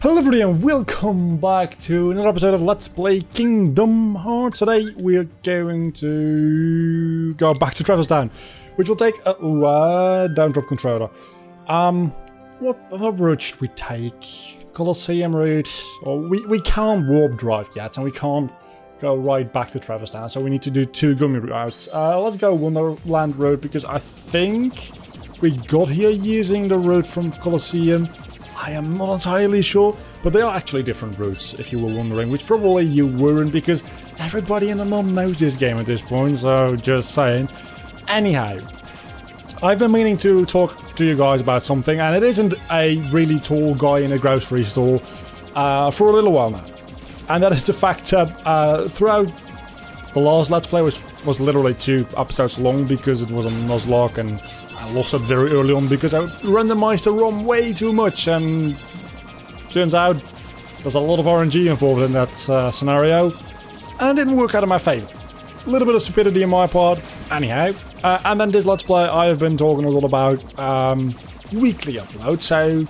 Hello everybody and welcome back to another episode of Let's Play Kingdom Hearts. Today we're going to go back to Traverse Town, which will take a down drop controller. What route should we take? Colosseum route? Or we can't warp drive yet, and we can't go right back to Traverse Town, so we need to do two gummy routes. Let's go Wonderland route because I think we got here using the route from Colosseum. I am not entirely sure, but they are actually different routes, if you were wondering, which probably you weren't, because everybody and their mom knows this game at this point, so just saying. Anyhow, I've been meaning to talk to you guys about something, and it isn't a really tall guy in a grocery store for a little while now. And that is the fact that throughout the last Let's Play, which was literally 2 episodes long because it was a Nuzlocke, and I lost it very early on because I randomized the ROM way too much, and turns out there's a lot of RNG involved in that scenario, and it didn't work out in my favor. A little bit of stupidity on my part, anyhow. And then this Let's Play, I have been talking a lot about weekly uploads, so,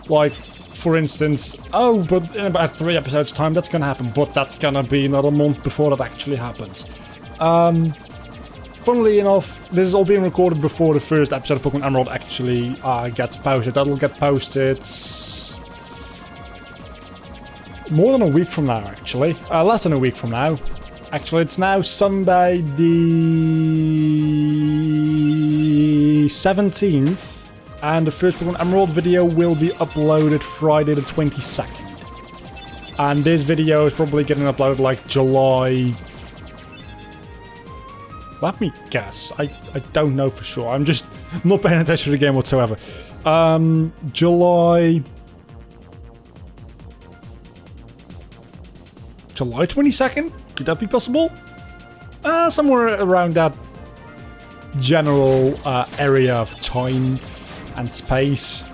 like, for instance, oh, but in about 3 episodes time that's gonna happen, but that's gonna be another month before that actually happens. Funnily enough, this is all being recorded before the first episode of Pokemon Emerald actually gets posted. That'll get posted more than a week from now, actually. Less than a week from now. Actually, it's now Sunday the 17th, and the first Pokemon Emerald video will be uploaded Friday the 22nd. And this video is probably getting uploaded like July... Let me guess. I don't know for sure. I'm just not paying attention to the game whatsoever. July 22nd? Could that be possible? Somewhere around that general area of time and space.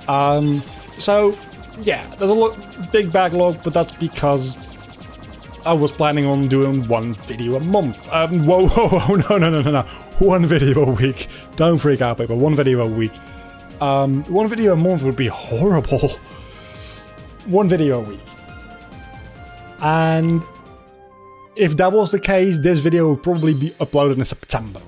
So, yeah, there's a big backlog, but that's because I was planning on doing 1 video a month. Whoa, no. 1 video a week. Don't freak out, people. 1 video a week. 1 video a month would be horrible. 1 video a week. And if that was the case, this video would probably be uploaded in September.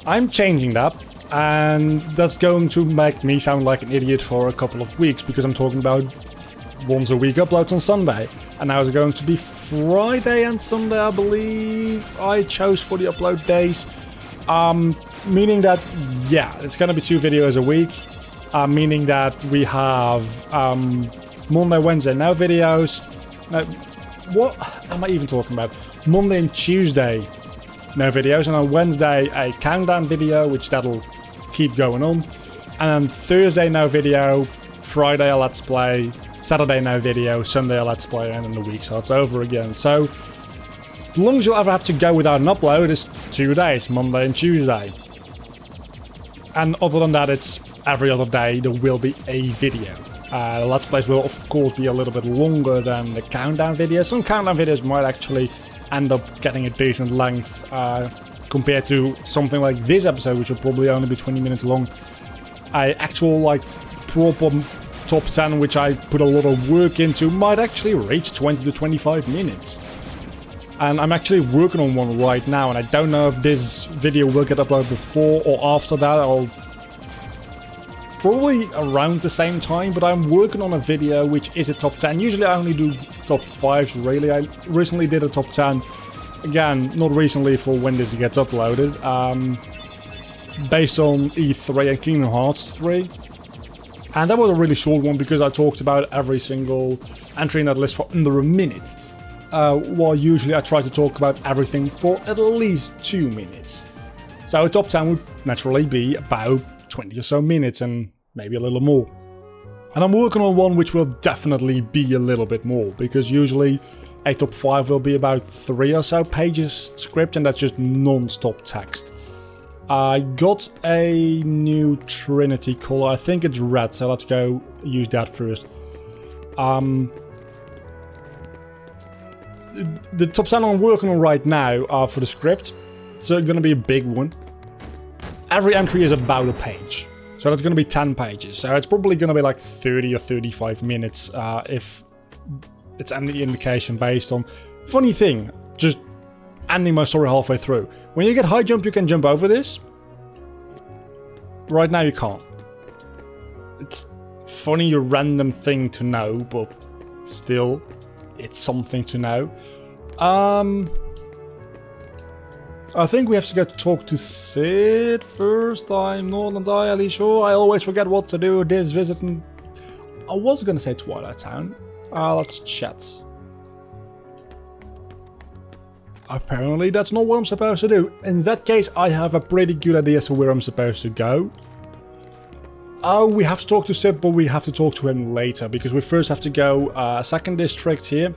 I'm changing that, and that's going to make me sound like an idiot for a couple of weeks, because I'm talking about once a week uploads on Sunday. And now it's going to be Friday and Sunday, I believe I chose for the upload days. Meaning that, yeah, it's going to be 2 videos a week. Meaning that we have Monday, Wednesday, no videos. No, what am I even talking about? Monday and Tuesday, no videos. And on Wednesday, a countdown video, which that'll keep going on. And then Thursday, no video. Friday, a Let's Play. Saturday, no video. Sunday, a Let's Play, and then the week starts over again. So, the longest you'll ever have to go without an upload is 2 days, Monday and Tuesday. And other than that, it's every other day there will be a video. The Let's Plays will, of course, be a little bit longer than the countdown videos. Some countdown videos might actually end up getting a decent length compared to something like this episode, which will probably only be 20 minutes long. Actual, like, proper top 10, which I put a lot of work into, might actually reach 20 to 25 minutes. And I'm actually working on one right now, and I don't know if this video will get uploaded before or after that, or probably around the same time, but I'm working on a video which is a top 10. Usually I only do top 5s, really. I recently did a top 10, again, not recently for when this gets uploaded, based on E3 and Kingdom Hearts 3. And that was a really short one because I talked about every single entry in that list for under a minute. While usually I try to talk about everything for at least 2 minutes. So a top 10 would naturally be about 20 or so minutes and maybe a little more. And I'm working on one which will definitely be a little bit more, because usually a top 5 will be about 3 or so pages script, and that's just non-stop text. I got a new Trinity color. I think it's red, so let's go use that first. The top 10 I'm working on right now are for the script. It's going to be a big one. Every entry is about a page. So that's going to be 10 pages. So it's probably going to be like 30 or 35 minutes if it's any indication based on... Funny thing, just ending my story halfway through. When you get high jump, you can jump over this. Right now you can't. It's funny, a random thing to know, but still, it's something to know. I think we have to go to talk to Sid first. I'm not entirely sure. I always forget what to do this visit. And I was going to say Twilight Town. Let's chat. Apparently that's not what I'm supposed to do. In that case, I have a pretty good idea as to where I'm supposed to go. Oh, we have to talk to Sid, but we have to talk to him later, because we first have to go second district here.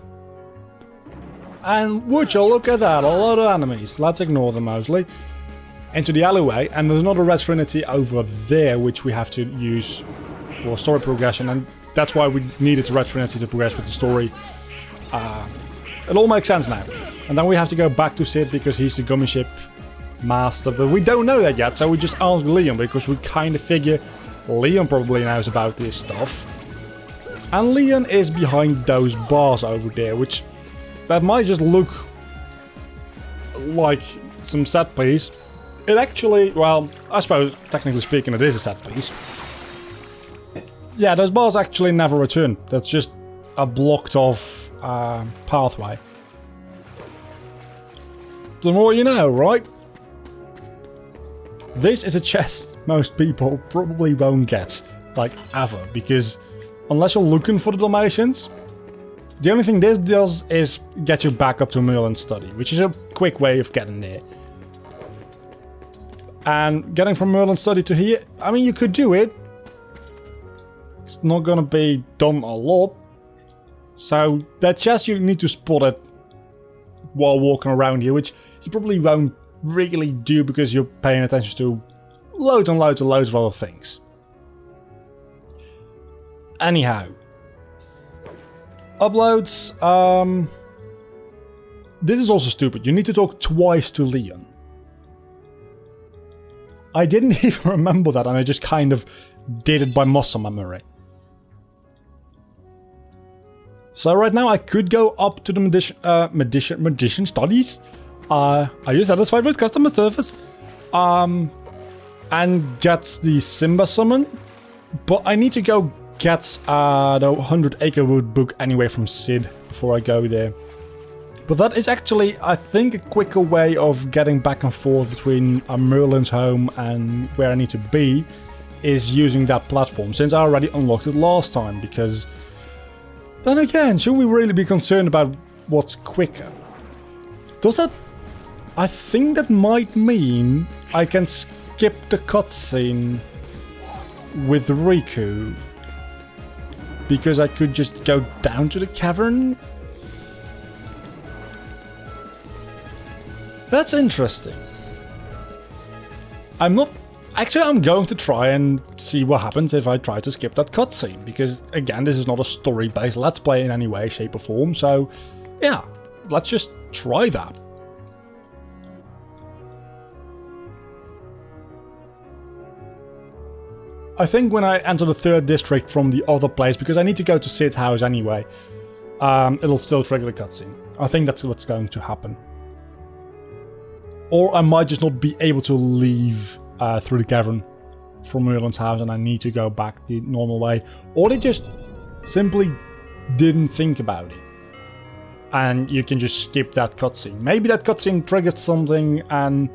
And would you look at that, a lot of enemies. Let's ignore them mostly. Into the alleyway, and there's another Red Trinity over there, which we have to use for story progression, and that's why we needed the Red Trinity to progress with the story. It all makes sense now. And then we have to go back to Sid, because he's the gummy ship master, but we don't know that yet, so we just ask Leon, because we kind of figure Leon probably knows about this stuff. And Leon is behind those bars over there, which... that might just look like some set piece. It actually, well, I suppose, technically speaking, it is a set piece. Yeah, those bars actually never return. That's just a blocked off pathway. The more you know, right? This is a chest most people probably won't get, like, ever, because unless you're looking for the Dalmatians, the only thing this does is get you back up to Merlin's study, which is a quick way of getting there. And getting from Merlin's study to here, I mean, you could do it. It's not gonna be done a lot. So that chest, you need to spot it while walking around here, which you probably won't really do because you're paying attention to loads and loads and loads of other things. Anyhow. Uploads. This is also stupid. You need to talk twice to Leon. I didn't even remember that, and I just kind of did it by muscle memory. So right now I could go up to the magician studies. Are you satisfied with customer service? And get the Simba summon. But I need to go get the 100 Acre Wood book anyway from Sid before I go there. But that is actually, I think, a quicker way of getting back and forth between Merlin's home and where I need to be, is using that platform, since I already unlocked it last time, because then again, should we really be concerned about what's quicker? Does that... I think that might mean I can skip the cutscene with Riku, because I could just go down to the cavern? That's interesting. I'm going to try and see what happens if I try to skip that cutscene, because again, this is not a story-based Let's Play in any way, shape or form, so yeah, let's just try that. I think when I enter the 3rd district from the other place, because I need to go to Sid's house anyway, it'll still trigger the cutscene. I think that's what's going to happen. Or I might just not be able to leave through the cavern from Merlin's house and I need to go back the normal way. Or they just simply didn't think about it. And you can just skip that cutscene. Maybe that cutscene triggered something and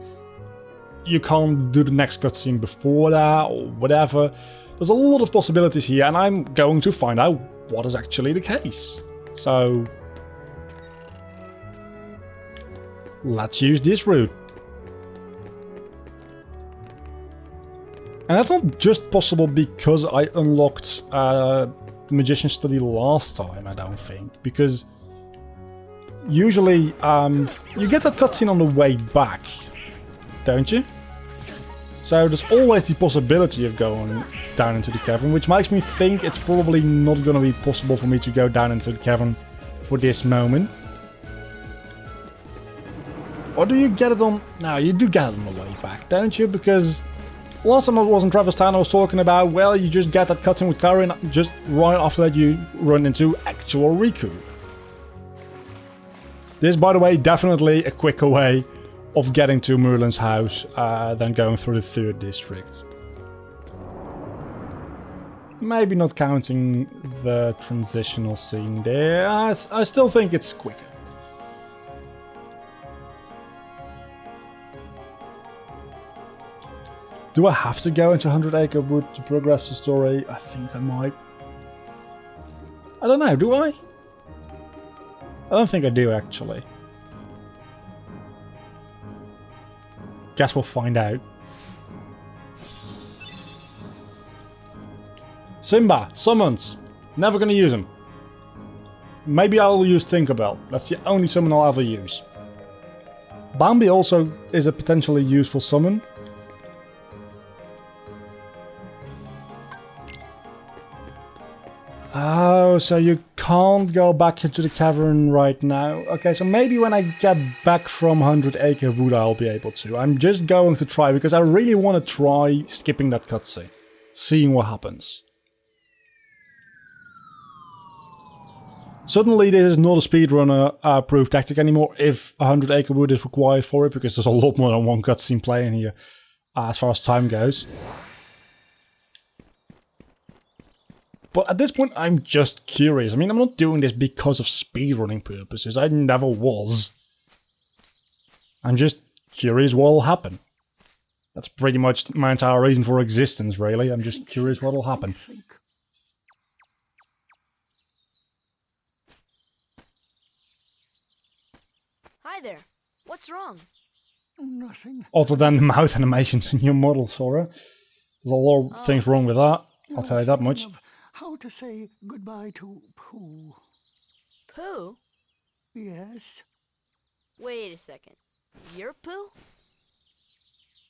you can't do the next cutscene before that or whatever. There's a lot of possibilities here and I'm going to find out what is actually the case. So let's use this route. And that's not just possible because I unlocked the Magician Study last time, I don't think. Because usually you get that cutscene on the way back, don't you? So there's always the possibility of going down into the cavern, which makes me think it's probably not going to be possible for me to go down into the cavern for this moment. Or do you get it on... No, you do get it on the way back, don't you? Because Last time I was in Traverse Town, I was talking about, well, you just get that cutscene with kair, and just right after that you run into actual Riku. This, by the way, definitely a quicker way of getting to Merlin's house than going through the 3rd district. Maybe not counting the transitional scene there, I still think it's quicker. Do I have to go into 100 Acre Wood to progress the story? I think I might. I don't know, do I? I don't think I do, actually. Guess we'll find out. Simba, summons. Never gonna use him. Maybe I'll use Tinkerbell. That's the only summon I'll ever use. Bambi also is a potentially useful summon. Oh, so you can't go back into the cavern right now. Okay, so maybe when I get back from 100 Acre Wood I'll be able to. I'm just going to try because I really want to try skipping that cutscene. Seeing what happens. Suddenly this is not a speedrunner proof tactic anymore if 100 Acre Wood is required for it, because there's a lot more than one cutscene playing here as far as time goes. But at this point I'm just curious. I mean, I'm not doing this because of speedrunning purposes, I never was. I'm just curious what will happen. That's pretty much my entire reason for existence, really. I'm just curious what will happen. Hi there. What's wrong? Nothing. Other than the mouth animations in your model, Sora. There's a lot of things wrong with that. I'll tell you that much. How to say goodbye to Pooh? Pooh? Yes. Wait a second. You're Pooh?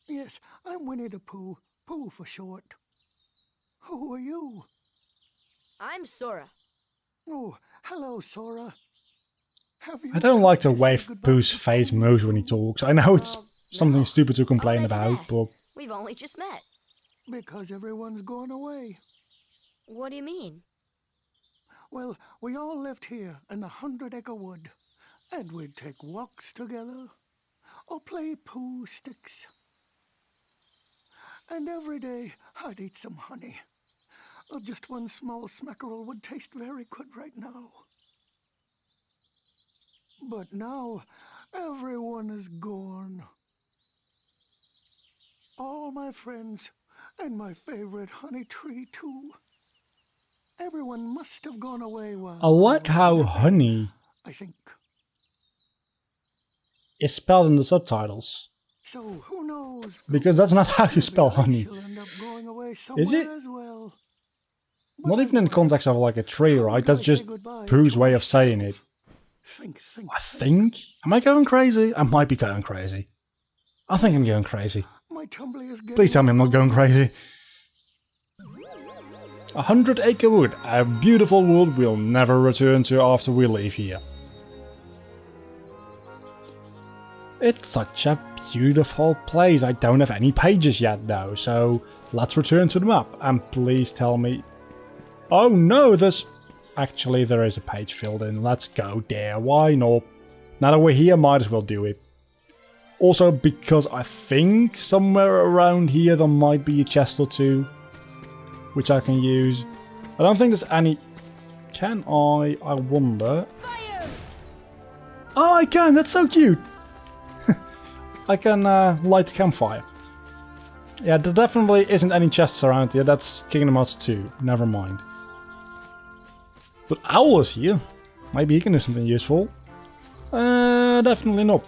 Yes, I'm Winnie the Pooh. Pooh for short. Who are you? I'm Sora. Oh, hello, Sora. Have you I don't like the come to way say goodbye Pooh's to face Pooh? moves when he talks. I know it's Well, something no. stupid to complain Already about, that. but We've only just met. Because everyone's gone away. What do you mean? Well, we all lived here in the 100 Acre Wood, and we'd take walks together, or play Pooh sticks. And every day I'd eat some honey. Just one small smackerel would taste very good right now. But now everyone is gone. All my friends, and my favorite honey tree too. Everyone must have gone away while I like was how napping, honey I think. is spelled in the subtitles. So who knows? Because that's not how you Maybe spell I honey. shall end up going away Is somewhere it? as well. But Not I even in the wonder, context of like a tree, how right? do That's I say just goodbye Pooh's to way of saying it. myself? I think? Am I going crazy? I might be going crazy. I think I'm going crazy. My tumbly is getting Please tell me I'm not going crazy. 100 Acre Wood, a beautiful wood we'll never return to after we leave here. It's such a beautiful place. I don't have any pages yet though, so let's return to the map. And please tell me... Oh no, there's... Actually, there is a page filled in. Let's go there. Why not? Now that we're here, might as well do it. Also, because I think somewhere around here there might be a chest or two, which I can use. I don't think there's any... Can I? I wonder. Fire! Oh, I can! That's so cute! I can light a campfire. Yeah, there definitely isn't any chests around here. That's Kingdom Hearts 2. Never mind. But Owl is here. Maybe he can do something useful. Definitely not.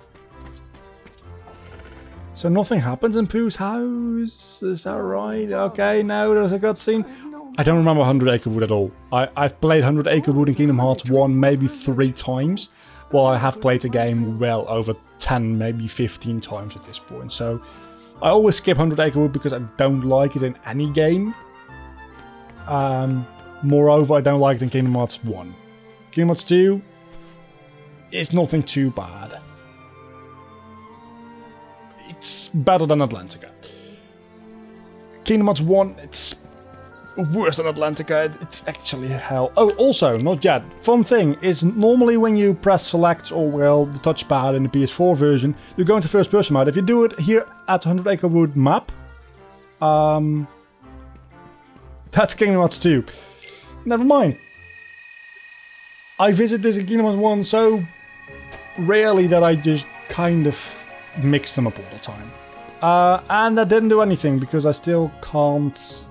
So nothing happens in Pooh's house? Is that right? Okay, now there's a cutscene. I don't remember 100 Acre Wood at all. I've played 100 Acre Wood in Kingdom Hearts 1 maybe 3 times. Well, I have played the game well over 10, maybe 15 times at this point. So I always skip 100 Acre Wood because I don't like it in any game. Moreover, I don't like it in Kingdom Hearts 1. Kingdom Hearts 2 is nothing too bad. It's better than Atlantica. Kingdom Hearts 1, it's worse than Atlantica. It's actually hell. Oh, also, not yet. Fun thing is normally when you press select or, well, the touchpad in the PS4 version, you go into first person mode. If you do it here at 100 Acre Wood map, that's Kingdom Hearts 2. Never mind. I visit this in Kingdom Hearts 1 so rarely that I just kind of mix them up all the time. And that didn't do anything because I still can't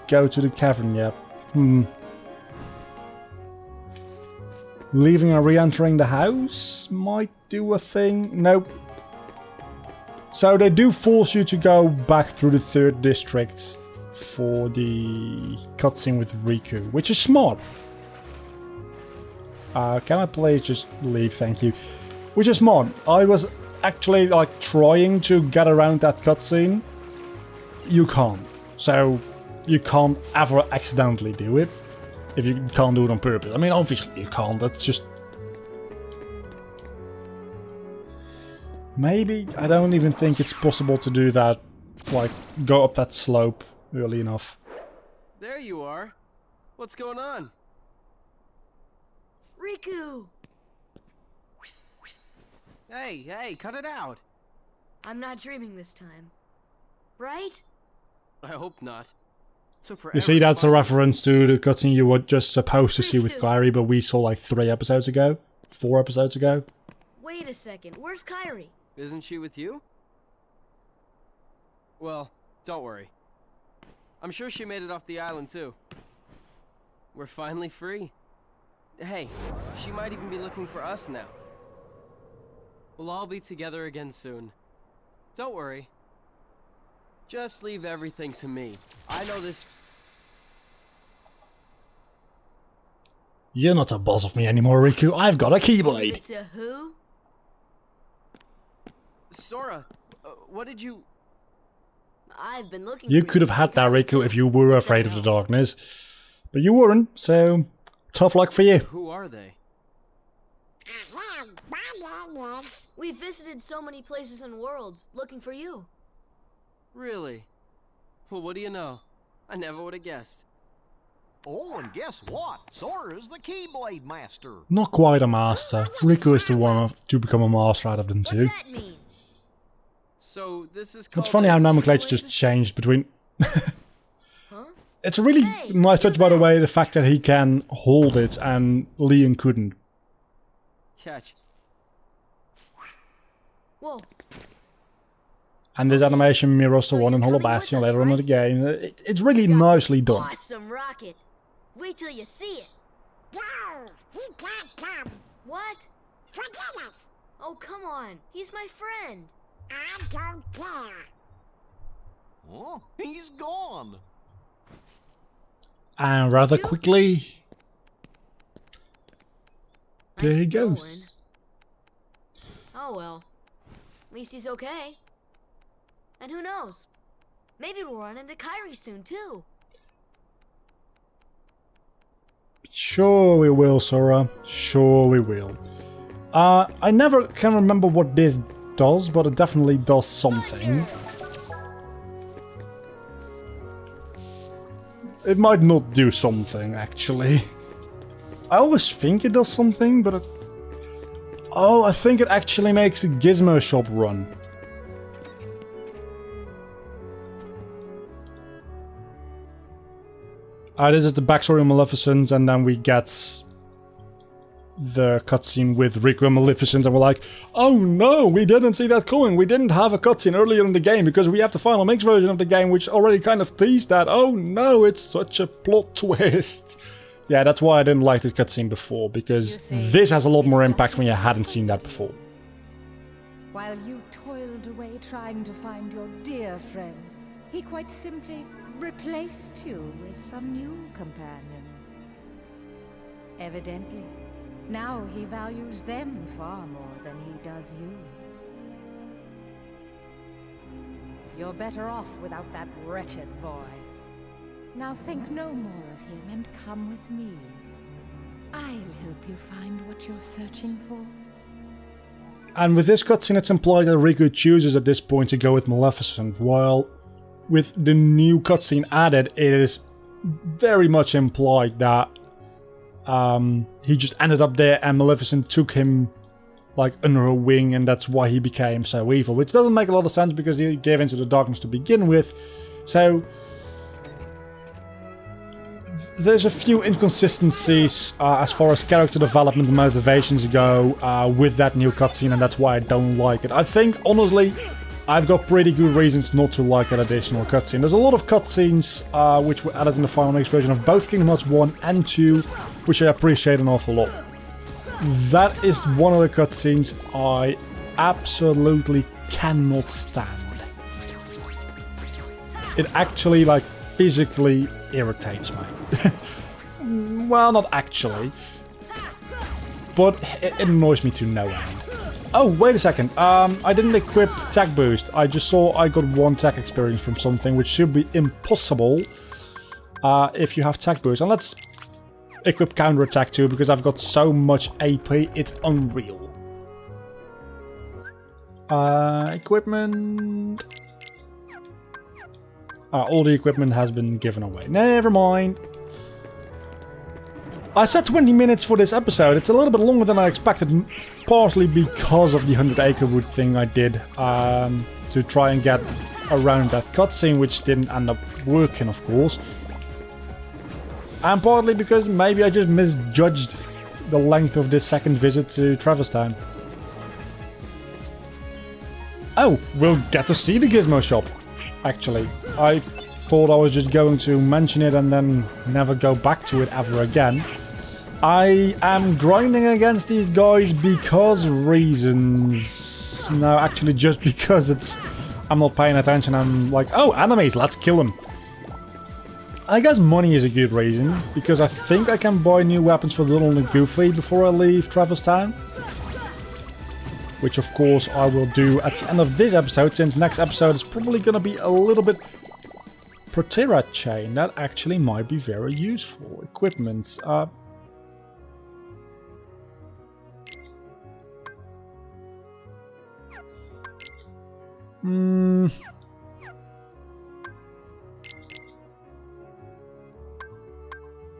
go to the cavern yet. Leaving and re-entering the house might do a thing. Nope. So they do force you to go back through the 3rd district for the cutscene with Riku, which is smart. Can I please just leave? Thank you. Which is smart. I was actually like trying to get around that cutscene. You can't. So you can't ever accidentally do it if you can't do it on purpose. I mean, obviously you can't. That's just... Maybe, I don't even think it's possible to do that, like, go up that slope early enough. There you are. What's going on? Riku! Hey, cut it out. I'm not dreaming this time. Right? I hope not. Took You see, that's a reference to the cutscene you were just supposed to see with Kairi, but we saw like 3 episodes ago? 4 episodes ago? Wait a second, where's Kairi? Isn't she with you? Well, don't worry. I'm sure she made it off the island too. We're finally free. Hey, she might even be looking for us now. We'll all be together again soon. Don't worry. Just leave everything to me. I know this... You're not a boss of me anymore, Riku. I've got a Leave Keyblade. it to who? Sora, what did you... I've been looking You for could have had that, Riku, if you were afraid of the darkness. But you weren't, so tough luck for you. Who are they? We visited so many places and worlds looking for you. Really? Well, what do you know? I never would have guessed. Oh, and guess what? Sora's the Keyblade Master. Not quite a master. Riku is the one to become a master out of them What's two. that mean? So, this is called... It's funny how nomenclature just changed between... Huh? It's a really Hey, nice touch, by the way, the fact that he can hold it and Leon couldn't. Catch. Whoa. And this animation mirrors the So one in you're Hollow coming with Bastion us, later on in right? the game. It's really Got nicely this done. Awesome rocket. Wait till you see it. No, he can't come. What? Forget it. Oh, come on. He's my friend. I don't care. Oh, he's gone. And rather You? quickly, there Nice he going. goes. Oh well. At least he's okay. And who knows? Maybe we'll run into Kairi soon too. Sure we will, Sora. Sure we will. I never can remember what this does, but it definitely does something. It might not do something, actually. I always think it does something, but it... Oh, I think it actually makes the Gizmo shop run. This is the backstory of Maleficent, and then we get the cutscene with Riku and Maleficent, and we're like, oh no, we didn't see that coming. We didn't have a cutscene earlier in the game because we have the final mix version of the game, which already kind of teased that. Oh no, it's such a plot twist. Yeah, that's why I didn't like this cutscene before, because this has a lot more impact when you hadn't seen that before. While you toiled away trying to find your dear friend, he quite simply replaced you with some new companions. Evidently, now he values them far more than he does you. You're better off without that wretched boy. Now think no more of him and come with me. I'll help you find what you're searching for. And with this cutscene, it's implied that Riku chooses at this point to go with Maleficent, while with the new cutscene added, it is very much implied that he just ended up there and Maleficent took him like under her wing, and that's why he became so evil, which doesn't make a lot of sense because he gave into the darkness to begin with. So there's a few inconsistencies as far as character development and motivations go with that new cutscene, and that's why I don't like it. I think, honestly, I've got pretty good reasons not to like that additional cutscene. There's a lot of cutscenes which were added in the final mix version of both Kingdom Hearts 1 and 2, which I appreciate an awful lot. That is one of the cutscenes I absolutely cannot stand. It actually, like, physically irritates me. Well, not actually. But it annoys me to no end. Oh, wait a second. I didn't equip Tech Boost. I just saw I got 1 tech experience from something, which should be impossible if you have Tech Boost. And let's equip Counter Attack too, because I've got so much AP, it's unreal. Equipment. All the equipment has been given away. Never mind. I said 20 minutes for this episode. It's a little bit longer than I expected, partially because of the 100 Acre Wood thing I did to try and get around that cutscene, which didn't end up working, of course. And partly because maybe I just misjudged the length of this second visit to Traverse Town. Oh, we'll get to see the Gizmo shop, actually. I thought I was just going to mention it and then never go back to it ever again. I am grinding against these guys because reasons. No, actually just because I'm not paying attention. I'm like, oh, enemies, let's kill them. I guess money is a good reason, because I think I can buy new weapons for Little and Goofy before I leave Traverse Town. Which of course I will do at the end of this episode, since next episode is probably going to be a little bit Protera chain. That actually might be very useful. Equipment.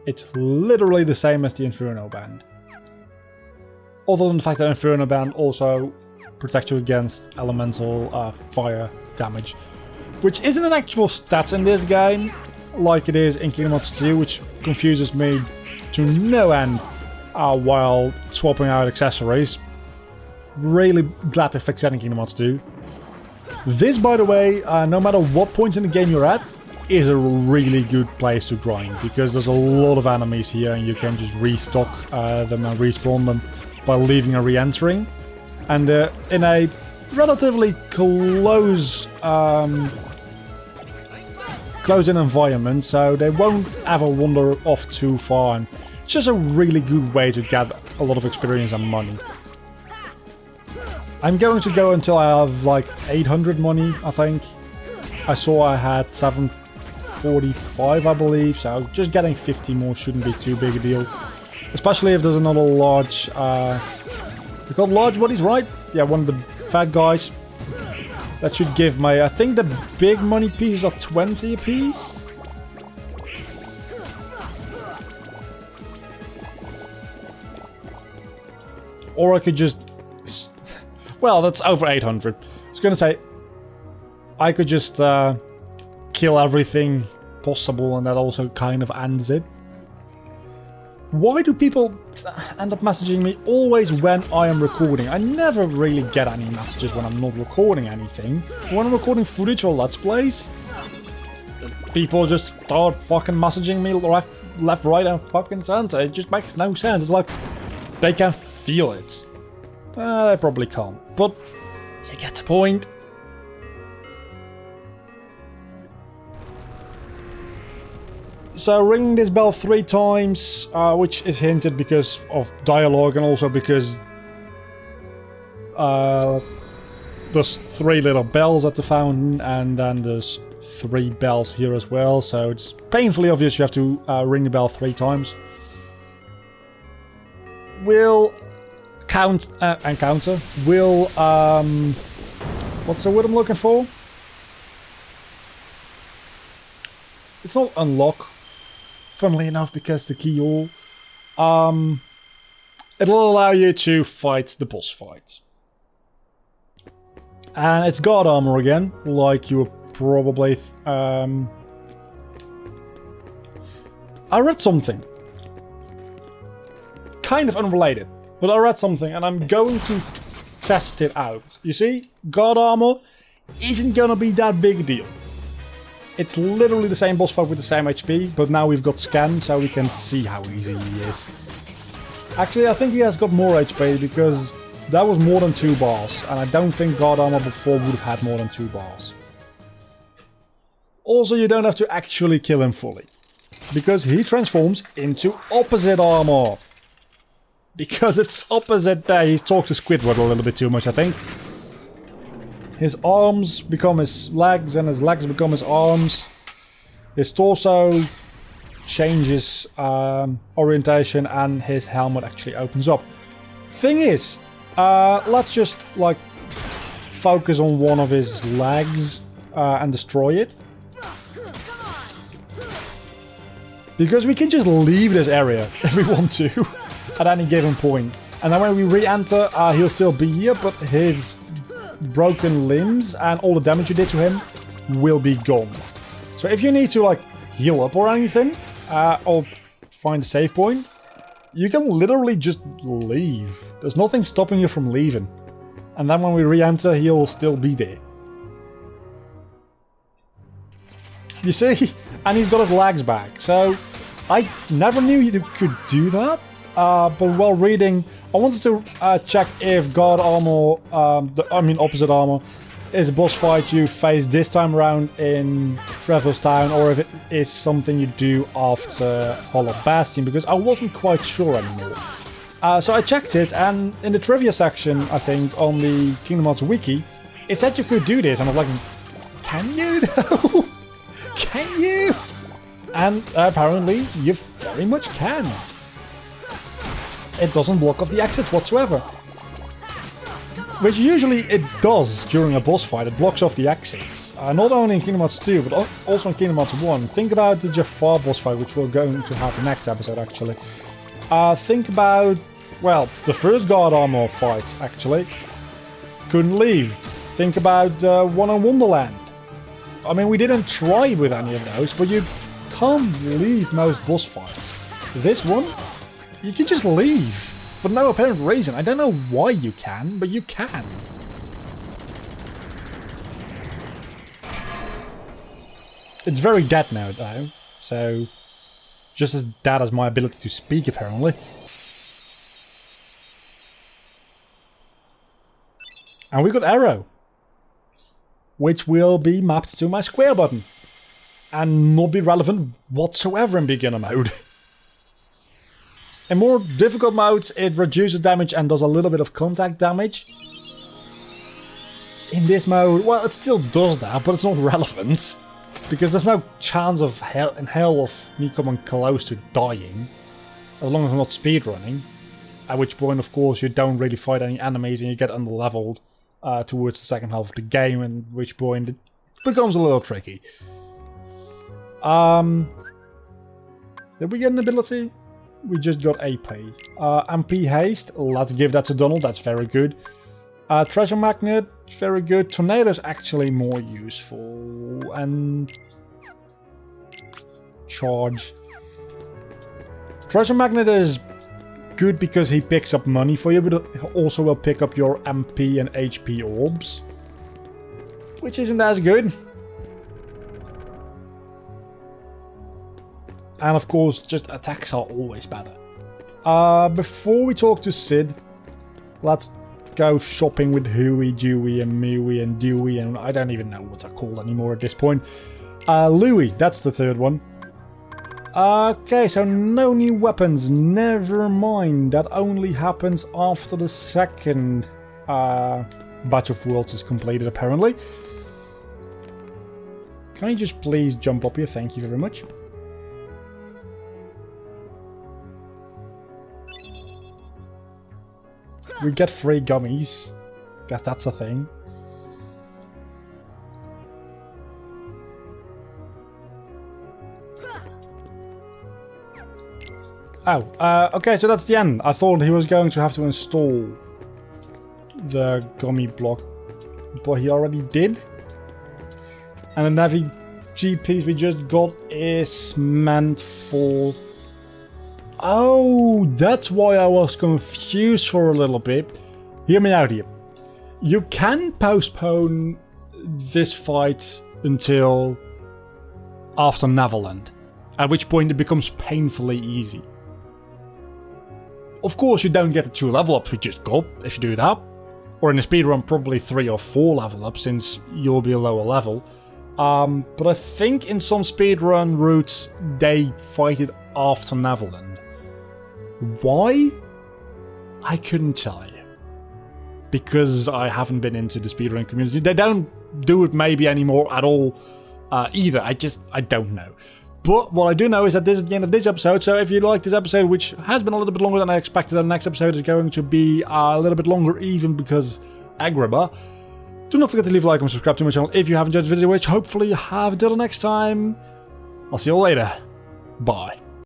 It's literally the same as the Inferno Band. Other than the fact that Inferno Band also protects you against elemental fire damage. Which isn't an actual stat in this game, like it is in Kingdom Hearts 2, which confuses me to no end while swapping out accessories. Really glad they fixed that in Kingdom Hearts 2. This, by the way, no matter what point in the game you're at, is a really good place to grind, because there's a lot of enemies here and you can just restock them and respawn them by leaving and re-entering. And in a relatively close close-in environment, so they won't ever wander off too far, and it's just a really good way to get a lot of experience and money. I'm going to go until I have like 800 money, I think. I saw I had 745, I believe, so just getting 50 more shouldn't be too big a deal. Especially if there's another large... they're called large bodies, right? Yeah, one of the fat guys. That should give my... I think the big money pieces are 20 apiece. Or I could just... Well, that's over 800. I was gonna say... I could just kill everything possible and that also kind of ends it. Why do people end up messaging me always when I am recording? I never really get any messages when I'm not recording anything. When I'm recording footage or Let's Plays, people just start fucking messaging me left, right, and fucking center. It just makes no sense. It's like they can feel it. They probably can't, but you get the point. So ringing this bell 3 times, which is hinted because of dialogue and also because there's 3 little bells at the fountain and then there's 3 bells here as well, so it's painfully obvious you have to ring the bell 3 times. Will encounter will what's the word I'm looking for? It's not unlock, funnily enough, because the key all. It'll allow you to fight the boss fight. And it's guard armor again, like you were probably... I read something. Kind of unrelated, but I read something and I'm going to test it out. You see, guard armor isn't gonna be that big a deal. It's literally the same boss fight with the same HP, but now we've got scan so we can see how easy he is. Actually, I think he has got more HP because that was more than 2 bars, and I don't think guard armor before would have had more than 2 bars. Also, you don't have to actually kill him fully, because he transforms into opposite armor. Because it's opposite there, he's talked to Squidward a little bit too much, I think. His arms become his legs, and his legs become his arms. His torso changes orientation, and his helmet actually opens up. Thing is, let's just like focus on one of his legs and destroy it. Because we can just leave this area if we want to at any given point. And then when we re-enter, he'll still be here, but his broken limbs and all the damage you did to him will be gone. So if you need to like heal up or anything, or find a save point, you can literally just leave. There's nothing stopping you from leaving. And then when we re-enter, he'll still be there. You see? And he's got his legs back. So I never knew you could do that. But while reading, I wanted to check if guard armor, opposite armor, is a boss fight you face this time around in Traverse Town, or if it is something you do after Hollow Bastion, because I wasn't quite sure anymore. So I checked it, and in the trivia section, I think, on the Kingdom Hearts wiki, it said you could do this, and I was like, can you though? Can you? And apparently, you very much can. It doesn't block off the exits whatsoever. Which usually it does during a boss fight, it blocks off the exits. Not only in Kingdom Hearts 2, but also in Kingdom Hearts 1. Think about the Jafar boss fight, which we're going to have the next episode actually. Think about, well, the first guard armor fight actually. Couldn't leave. Think about one on Wonderland. I mean, we didn't try with any of those, but you can't leave most boss fights. This one, you can just leave. For no apparent reason. I don't know why you can, but you can. It's very dead now, though. So, just as dead as my ability to speak, apparently. And we got arrow, which will be mapped to my square button. And not be relevant whatsoever in beginner mode. In more difficult modes, it reduces damage and does a little bit of contact damage. In this mode, well, it still does that, but it's not relevant. Because there's no chance of hell of me coming close to dying. As long as I'm not speedrunning. At which point, of course, you don't really fight any enemies and you get underleveled towards the second half of the game. At which point, it becomes a little tricky. Did we get an ability? We just got AP. MP Haste, let's give that to Donald, that's very good. Treasure Magnet, very good. Tornado's actually more useful. And... Charge. Treasure Magnet is good because he picks up money for you, but it also will pick up your MP and HP orbs. Which isn't as good. And of course, just attacks are always better. Before we talk to Sid, let's go shopping with Huey, Dewey, and Mewy, and Dewey, and I don't even know what they're called anymore at this point. Louie, that's the third one. Okay, so no new weapons, never mind. That only happens after the second batch of worlds is completed, apparently. Can you just please jump up here? Thank you very much. We get free gummies. Guess that's a thing. Okay, so that's the end. I thought he was going to have to install the gummy block, but he already did. And the Navi G piece we just got is meant for... Oh, that's why I was confused for a little bit. Hear me out here. You can postpone this fight until after Neverland, at which point it becomes painfully easy. Of course, you don't get the 2 level ups we just got if you do that, or in a speedrun probably 3 or 4 level ups since you'll be a lower level. But I think in some speedrun routes they fight it after Neverland. Why? I couldn't tell you. Because I haven't been into the speedrun community. They don't do it maybe anymore at all either. I don't know. But what I do know is that this is the end of this episode, so if you like this episode, which has been a little bit longer than I expected, the next episode is going to be a little bit longer even because Agrabah. Do not forget to leave a like and subscribe to my channel if you haven't enjoyed the video, which hopefully you have. Until the next time, I'll see you all later. Bye.